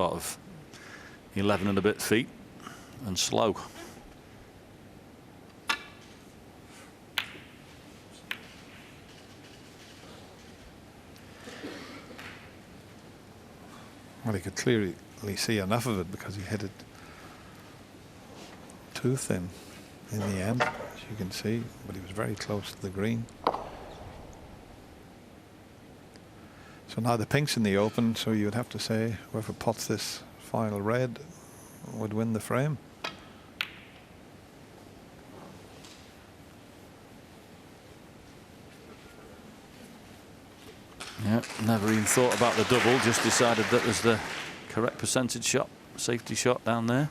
sort of 11 and a bit feet and slow. Well, he could clearly see enough of it because he hit it too thin in the end, as you can see, but he was very close to the green. So now the pink's in the open, so you would have to say whoever pots this final red would win the frame. Yeah, never even thought about the double, just decided that was the correct percentage shot, safety shot down there.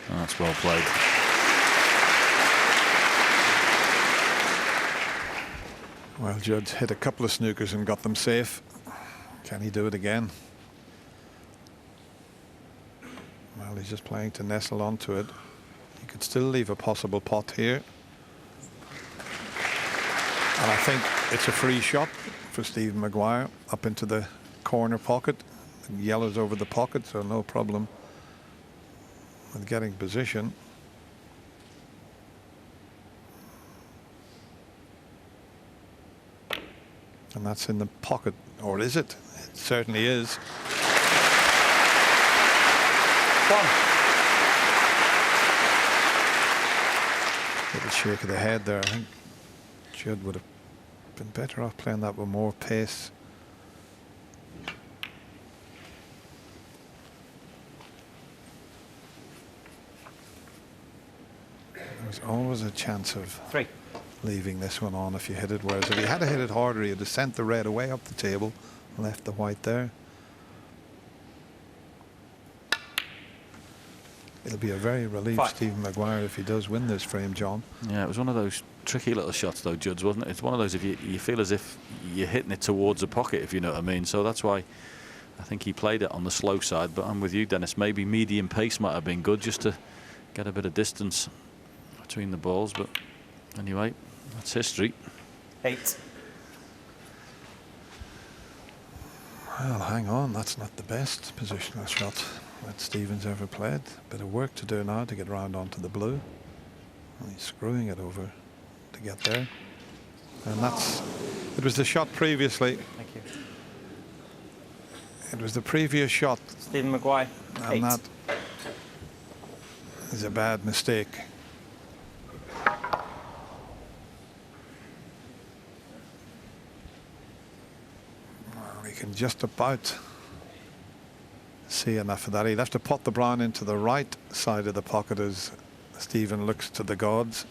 Oh, that's well played. Well, Judd hit a couple of snookers and got them safe. Can he do it again? Well, he's just playing to nestle onto it. He could still leave a possible pot here. And I think it's a free shot for Stephen Maguire up into the corner pocket. And yellow's over the pocket, so no problem with getting position. And that's in the pocket, or is it? It certainly is. One. Little shake of the head there. I think Judd would have been better off playing that with more pace. There's always a chance of leaving this one on if you hit it, whereas if you had to hit it harder, you'd have sent the red away up the table and left the white there. It'll be a very relieved Stephen Maguire if he does win this frame, John. Yeah, it was one of those tricky little shots though, Judge, wasn't it? It's one of those if you feel as if you're hitting it towards the pocket, if you know what I mean. So that's why I think he played it on the slow side. But I'm with you, Dennis. Maybe medium pace might have been good just to get a bit of distance between the balls. But anyway, that's history. 8. Well, hang on. That's not the best positional shot that Stephen's ever played. Bit of work to do now to get round onto the blue. And he's screwing it over to get there. And it was the shot previously. Thank you. It was the previous shot. Stephen Maguire. And 8. that is a bad mistake. Well, we can just about see enough of that. He'll have to pot the brown into the right side of the pocket as Stephen looks to the gods.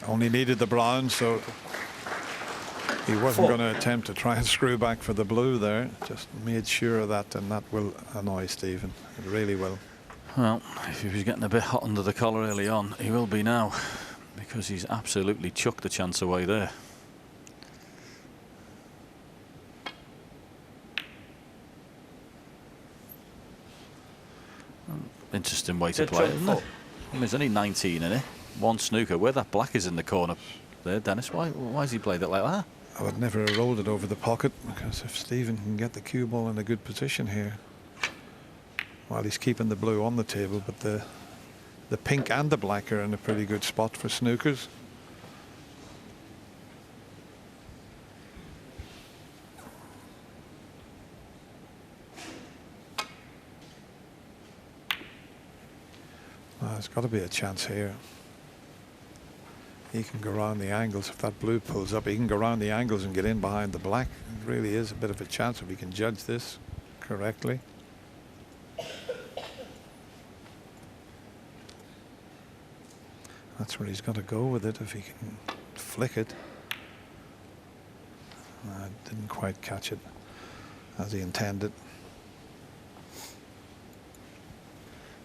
Only needed the brown, so he wasn't going to attempt to try and screw back for the blue there. Just made sure of that, and that will annoy Stephen. It really will. Well, if he was getting a bit hot under the collar early on, he will be now, because he's absolutely chucked the chance away there. Interesting way to play it, isn't it? I mean, there's only 19 in it. One snooker. Where that black is in the corner there, Dennis, why has he played it like that? I would never have rolled it over the pocket, because if Stephen can get the cue ball in a good position here, while he's keeping the blue on the table, but the pink and the black are in a pretty good spot for snookers. There's got to be a chance here. He can go around the angles. If that blue pulls up, he can go around the angles and get in behind the black. It really is a bit of a chance if he can judge this correctly. That's where he's got to go with it, if he can flick it. Didn't quite catch it as he intended.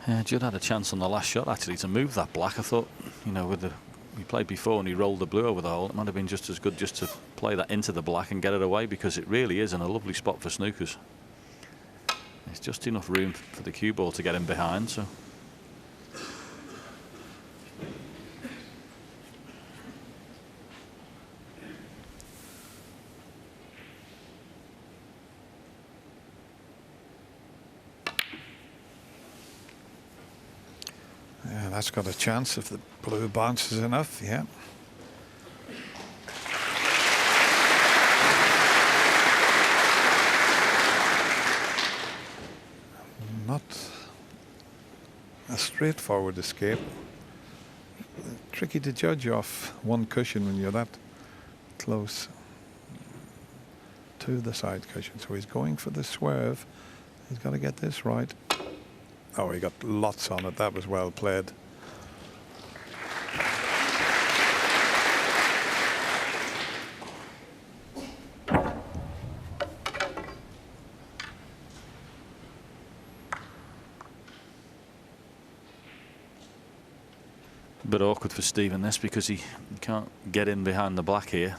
Yeah, Judd had a chance on the last shot actually to move that black. I thought, you know, with the he played before and he rolled the blue over the hole, it might have been just as good just to play that into the black and get it away, because it really is in a lovely spot for snookers. There's just enough room for the cue ball to get him behind, so. Yeah, that's got a chance if the blue bounces enough, yeah. Not a straightforward escape. Tricky to judge off one cushion when you're that close to the side cushion. So he's going for the swerve. He's got to get this right. Oh, he got lots on it. That was well played. A bit awkward for Stephen this, because he can't get in behind the black here.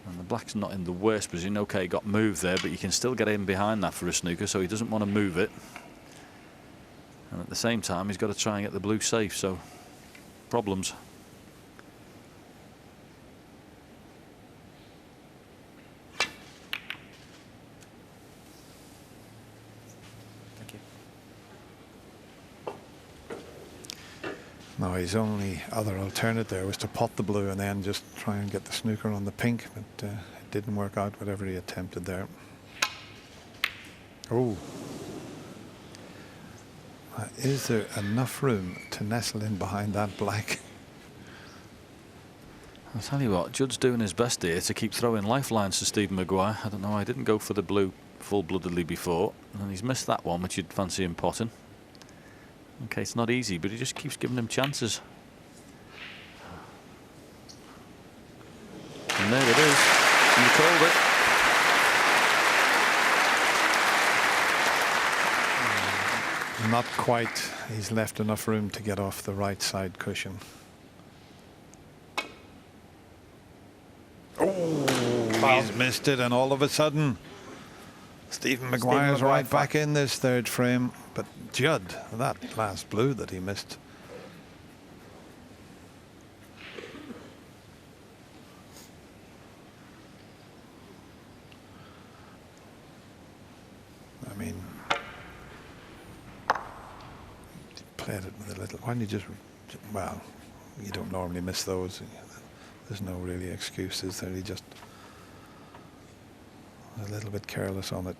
And the black's not in the worst position. Okay, got moved there, but you can still get in behind that for a snooker, so he doesn't want to move it. And at the same time, he's got to try and get the blue safe, so problems. Thank you. No, his only other alternate there was to pot the blue and then just try and get the snooker on the pink, but it didn't work out, whatever he attempted there. Oh. Is there enough room to nestle in behind that black? I'll tell you what, Judd's doing his best here to keep throwing lifelines to Stephen Maguire. I don't know, I didn't go for the blue full-bloodedly before, and he's missed that one, which you'd fancy him potting. Okay, it's not easy, but he just keeps giving him chances. And there it is. And you called it. Not quite. He's left enough room to get off the right side cushion. Oh, he's missed it, and all of a sudden Stephen Maguire's right back in this third frame. But Judd, that last blue that he missed. I mean, played it with a little. Why don't you just, well, you don't normally miss those. There's no really excuses there. He just was a little bit careless on it.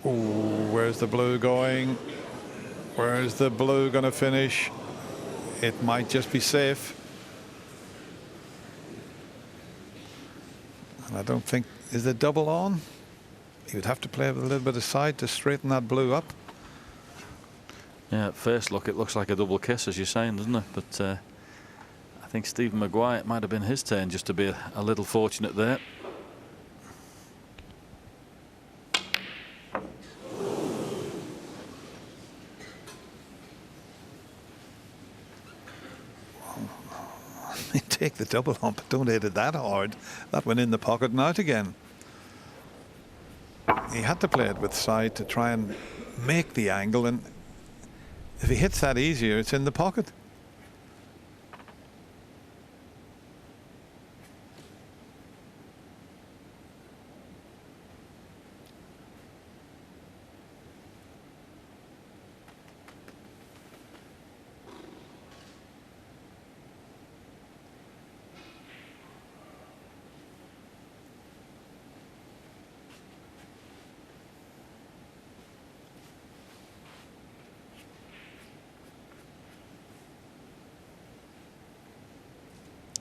Ooh, where's the blue going? Where's the blue going to finish? It might just be safe. And I don't think, is the double on? He would have to play with a little bit of side to straighten that blue up. Yeah, at first look, it looks like a double kiss, as you're saying, doesn't it? But I think Stephen Maguire, it might have been his turn just to be a little fortunate there. Take the double on, but don't hit it that hard. That went in the pocket and out again. He had to play it with side to try and make the angle, and if he hits that easier, it's in the pocket.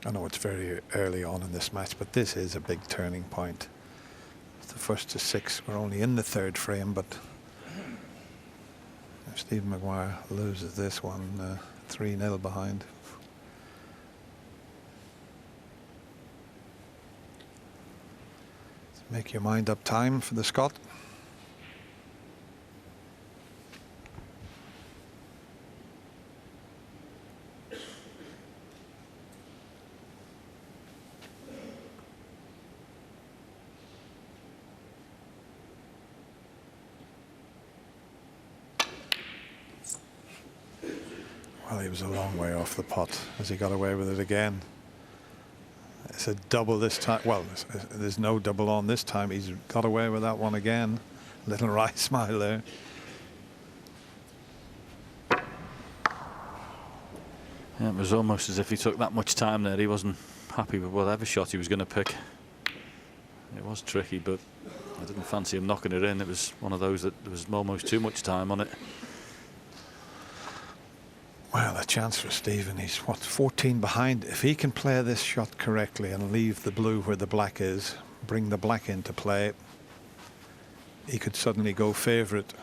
I know it's very early on in this match, but this is a big turning point. It's the first to 6. We're only in the third frame, but if Stephen Maguire loses this one, 3-0 behind. Make your mind up time for the Scot. Well, he was a long way off the pot as he got away with it again. It's a double this time. Well, there's no double on this time. He's got away with that one again. Little wry smile there. Yeah, it was almost as if he took that much time there. He wasn't happy with whatever shot he was going to pick. It was tricky, but I didn't fancy him knocking it in. It was one of those that there was almost too much time on it. Well, a chance for Stephen. He's, what, 14 behind. If he can play this shot correctly and leave the blue where the black is, bring the black into play, he could suddenly go favourite.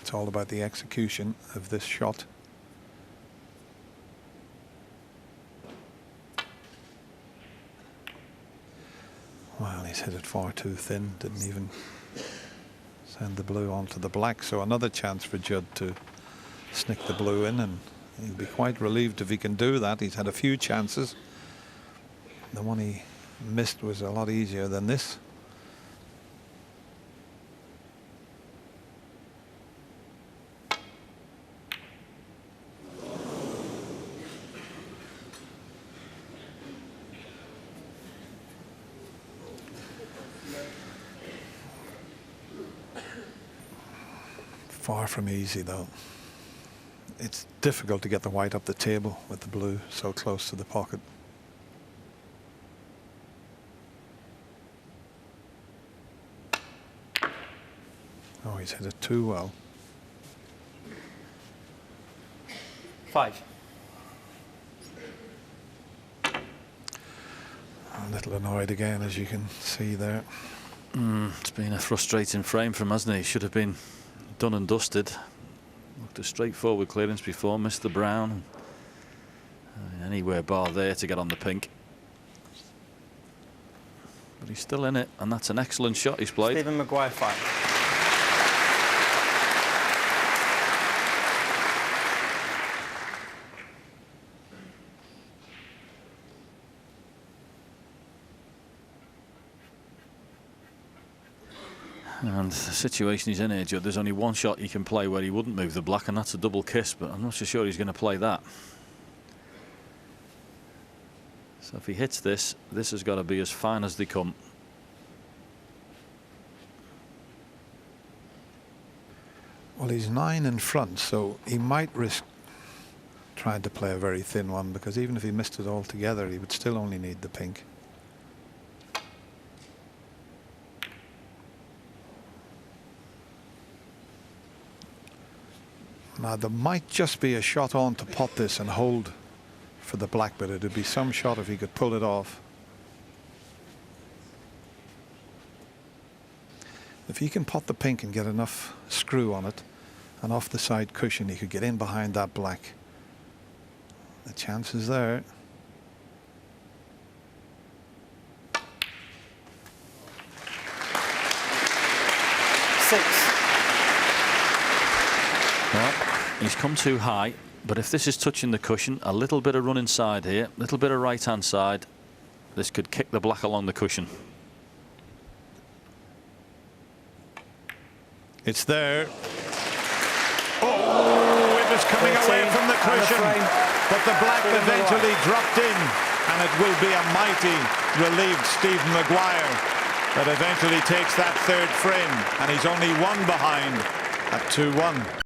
It's all about the execution of this shot. Well, he's hit it far too thin. Didn't even send the blue onto the black. So another chance for Judd to snick the blue in, and he'll be quite relieved if he can do that. He's had a few chances. The one he missed was a lot easier than this. Far from easy, though. It's difficult to get the white up the table with the blue so close to the pocket. Oh, he's hit it too well. 5. A little annoyed again, as you can see there. It's been a frustrating frame from him, hasn't he? He should have been done and dusted. Looked a straightforward clearance before, missed the brown. Anywhere bar there to get on the pink. But he's still in it, and that's an excellent shot he's played. Stephen Maguire 5. And the situation he's in here, Judd, there's only one shot he can play where he wouldn't move the black, and that's a double kiss, but I'm not so sure he's going to play that. So if he hits this, this has got to be as fine as they come. Well, he's 9 in front, so he might risk trying to play a very thin one, because even if he missed it altogether, he would still only need the pink. Now, there might just be a shot on to pot this and hold for the black, but it would be some shot if he could pull it off. If he can pot the pink and get enough screw on it and off the side cushion, he could get in behind that black. The chance is there. Well, he's come too high, but if this is touching the cushion, a little bit of run inside here, a little bit of right hand side, this could kick the black along the cushion. It's there. Oh, it was coming away from the cushion, but the black eventually dropped in, and it will be a mighty relieved Stephen Maguire that eventually takes that third frame, and he's only one behind at 2-1.